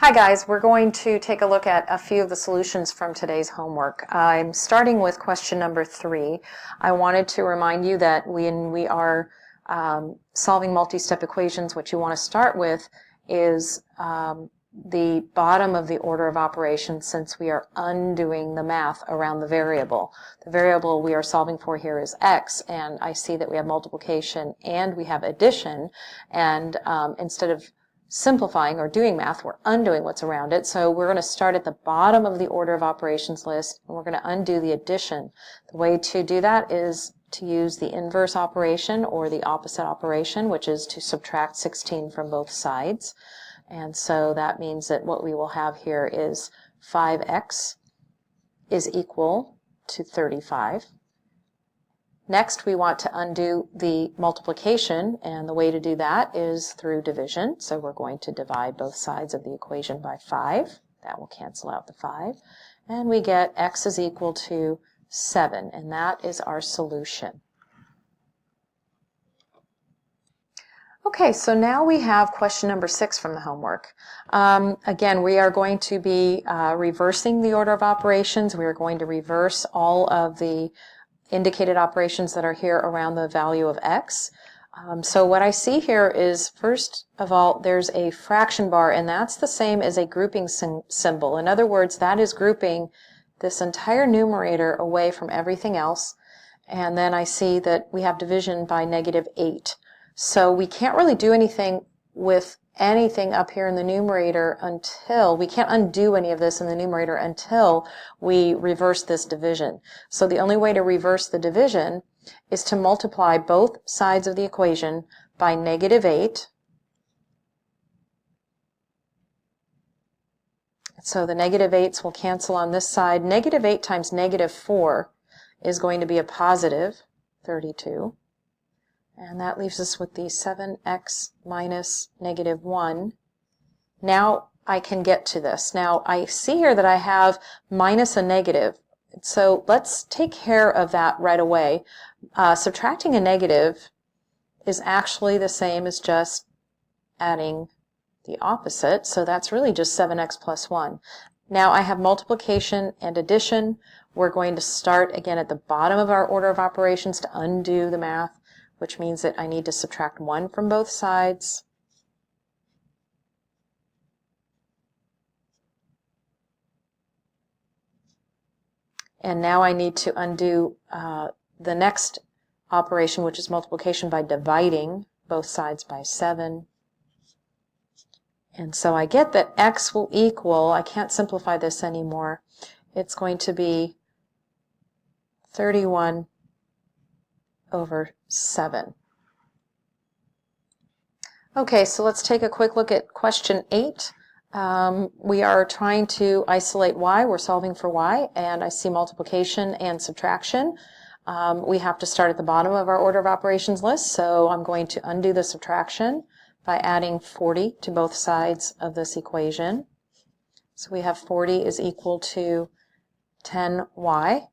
Hi guys, we're going to take a look at a few of the solutions from today's homework. I'm starting with question number 3. I wanted to remind you that when we are solving multi-step equations, what you want to start with is the bottom of the order of operations, since we are undoing the math around the variable. The variable we are solving for here is x, and I see that we have multiplication and we have addition, and instead of simplifying or doing math, we're undoing what's around it. So we're going to start at the bottom of the order of operations list, and we're going to undo the addition. The way to do that is to use the inverse operation or the opposite operation, which is to subtract 16 from both sides. And so that means that what we will have here is 5x is equal to 35. Next, we want to undo the multiplication, and the way to do that is through division. So we're going to divide both sides of the equation by 5. That will cancel out the 5. And we get x is equal to 7, and that is our solution. Okay, so now we have question number 6 from the homework. Again, we are going to be reversing the order of operations. We are going to reverse all of the indicated operations that are here around the value of x. So what I see here is, first of all, there's a fraction bar, and that's the same as a grouping symbol. In other words, that is grouping this entire numerator away from everything else. And then I see that we have division by -8. So we can't really do anything with anything up here in the numerator until, we can't undo any of this in the numerator until we reverse this division. So the only way to reverse the division is to multiply both sides of the equation by -8. So the -8s will cancel on this side. -8 times -4 is going to be a positive 32. And that leaves us with the 7x minus -1. Now I can get to this. Now I see here that I have minus a negative. So let's take care of that right away. Subtracting a negative is actually the same as just adding the opposite. So that's really just 7x plus 1. Now I have multiplication and addition. We're going to start again at the bottom of our order of operations to undo the math, which means that I need to subtract 1 from both sides. And now I need to undo the next operation, which is multiplication, by dividing both sides by 7. And so I get that x will equal, I can't simplify this anymore, it's going to be 31 over 7. Okay, so let's take a quick look at question 8. We are trying to isolate y. We're solving for y, and I see multiplication and subtraction. We have to start at the bottom of our order of operations list, so I'm going to undo the subtraction by adding 40 to both sides of this equation. So we have 40 is equal to 10y.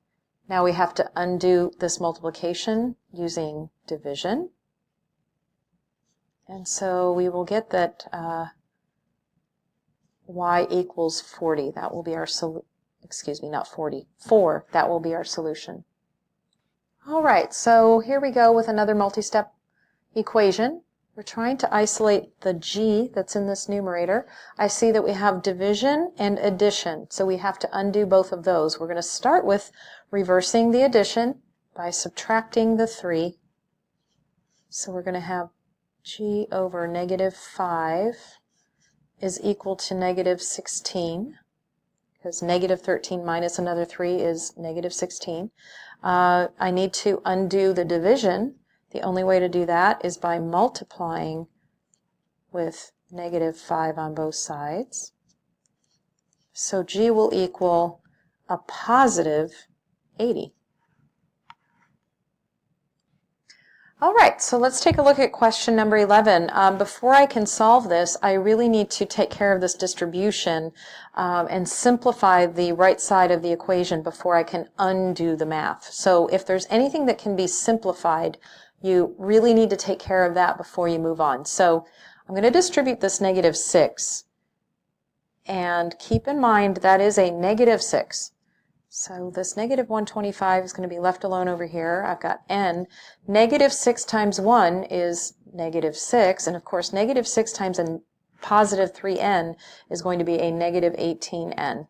Now we have to undo this multiplication using division. And so we will get that y equals 40. That will be our not 40, 4. That will be our solution. All right, so here we go with another multi-step equation. We're trying to isolate the g that's in this numerator. I see that we have division and addition, so we have to undo both of those. We're going to start with reversing the addition by subtracting the 3. So we're going to have g over -5 is equal to -16, because -13 minus another 3 is -16. I need to undo the division. The only way to do that is by multiplying with -5 on both sides. So g will equal a positive 80. All right, so let's take a look at question number 11. Before I can solve this, I really need to take care of this distribution and simplify the right side of the equation before I can undo the math. So if there's anything that can be simplified, you really need to take care of that before you move on. So I'm going to distribute this -6 And keep in mind that is a negative 6. So this negative 125 is going to be left alone over here. I've got n. Negative 6 times 1 is negative 6. And of course, negative 6 times a positive 3n is going to be a negative 18n.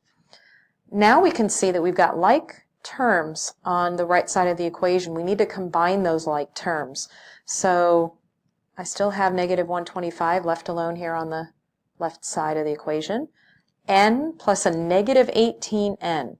Now we can see that we've got like terms on the right side of the equation. We need to combine those like terms. So I still have negative 125 left alone here on the left side of the equation. N plus a negative 18n.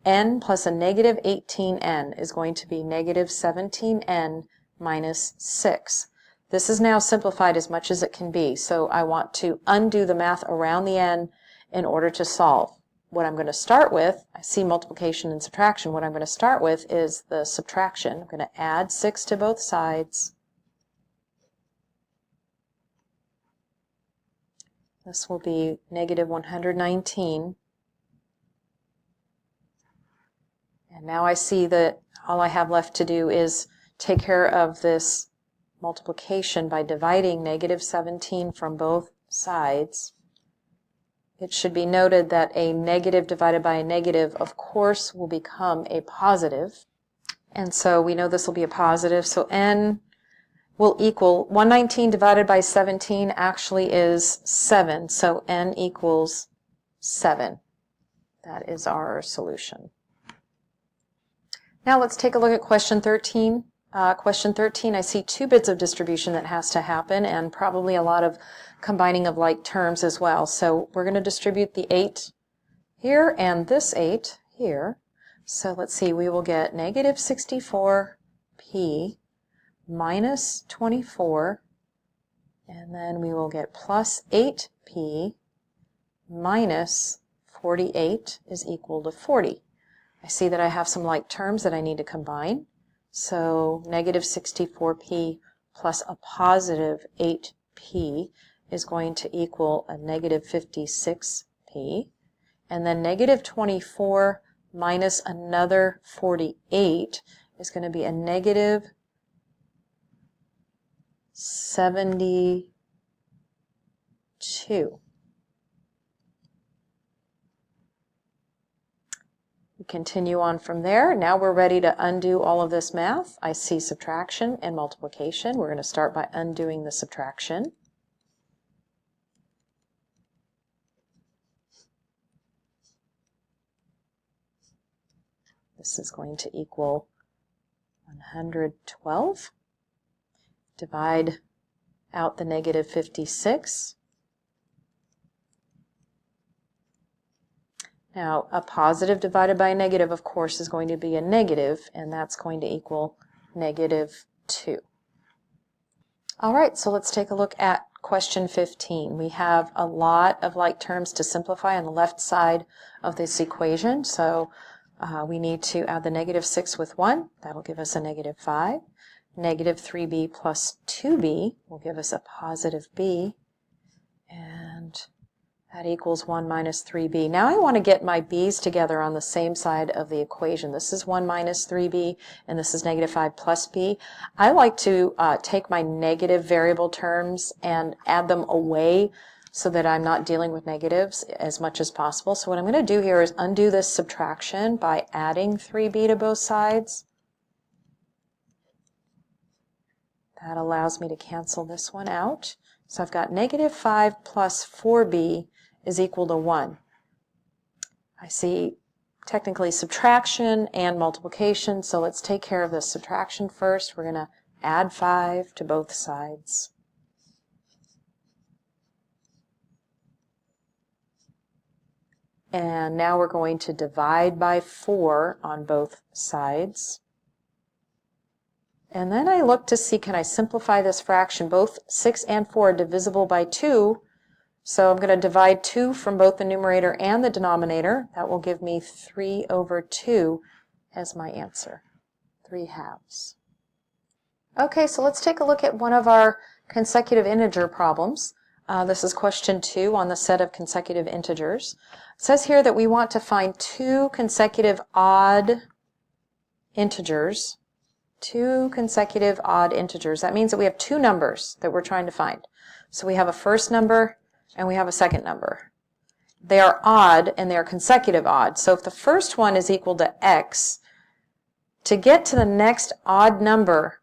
N plus a negative 18n is going to be negative 17n minus 6. This is now simplified as much as it can be, so I want to undo the math around the n in order to solve. What I'm going to start with, I see multiplication and subtraction, what I'm going to start with is the subtraction. I'm going to add 6 to both sides. This will be negative 119. And now I see that all I have left to do is take care of this multiplication by dividing negative 17 from both sides. It should be noted that a negative divided by a negative, of course, will become a positive. And so we know this will be a positive. So n will equal 119 divided by 17 actually is 7. So n equals 7. That is our solution. Now let's take a look at question 13. Question 13, I see 2 bits of distribution that has to happen and probably a lot of combining of like terms as well. So we're going to distribute the 8 here and this 8 here. So let's see, we will get negative 64p minus 24, and then we will get plus 8p minus 48 is equal to 40. I see that I have some like terms that I need to combine. So negative 64p plus a positive 8p is going to equal a negative 56p. And then negative 24 minus another 48 is going to be a negative 72. We continue on from there. Now we're ready to undo all of this math. I see subtraction and multiplication. We're going to start by undoing the subtraction. This is going to equal 112. Divide out the negative 56. Now, a positive divided by a negative, of course, is going to be a negative, and that's going to equal negative 2. All right, so let's take a look at question 15. We have a lot of like terms to simplify on the left side of this equation, so we need to add the negative 6 with 1. That'll give us a negative 5. Negative 3b plus 2b will give us a positive b, and that equals 1 minus 3b. Now I want to get my b's together on the same side of the equation. This is 1 minus 3b, and this is negative 5 plus b. I like to take my negative variable terms and add them away so that I'm not dealing with negatives as much as possible. So what I'm going to do here is undo this subtraction by adding 3b to both sides. That allows me to cancel this one out. So I've got negative 5 plus 4b is equal to 1. I see technically subtraction and multiplication, so let's take care of the subtraction first. We're going to add 5 to both sides. And now we're going to divide by 4 on both sides. And then I look to see, can I simplify this fraction? Both 6 and 4 are divisible by 2, so I'm going to divide 2 from both the numerator and the denominator. That will give me 3 over 2 as my answer, 3/2. Okay, so let's take a look at one of our consecutive integer problems. This is question 2 on the set of consecutive integers. It says here that we want to find 2 consecutive odd integers. 2 consecutive odd integers. That means that we have 2 numbers that we're trying to find. So we have a first number and we have a second number. they are odd and they are consecutive odd. So if the first one is equal to x, to get to the next odd number,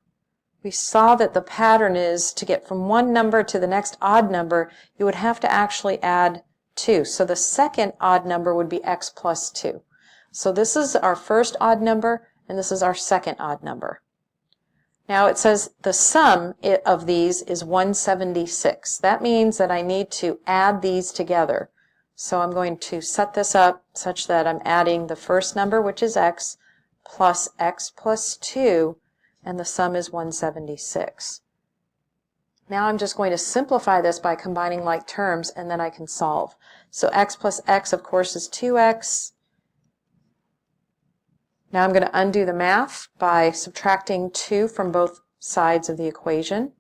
we saw that the pattern is to get from one number to the next odd number, you would have to actually add 2. So the second odd number would be x plus 2. So this is our first odd number, and this is our second odd number. Now it says the sum of these is 176. That means that I need to add these together. So I'm going to set this up such that I'm adding the first number, which is x plus 2, and the sum is 176. Now I'm just going to simplify this by combining like terms, and then I can solve. So x plus x, of course, is 2x. Now I'm going to undo the math by subtracting 2 from both sides of the equation.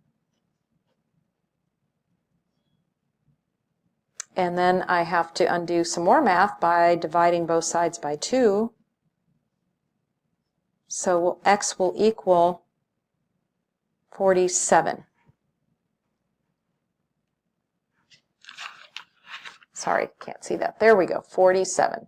And then I have to undo some more math by dividing both sides by 2. So x will equal 47. Sorry, can't see that. There we go, 47.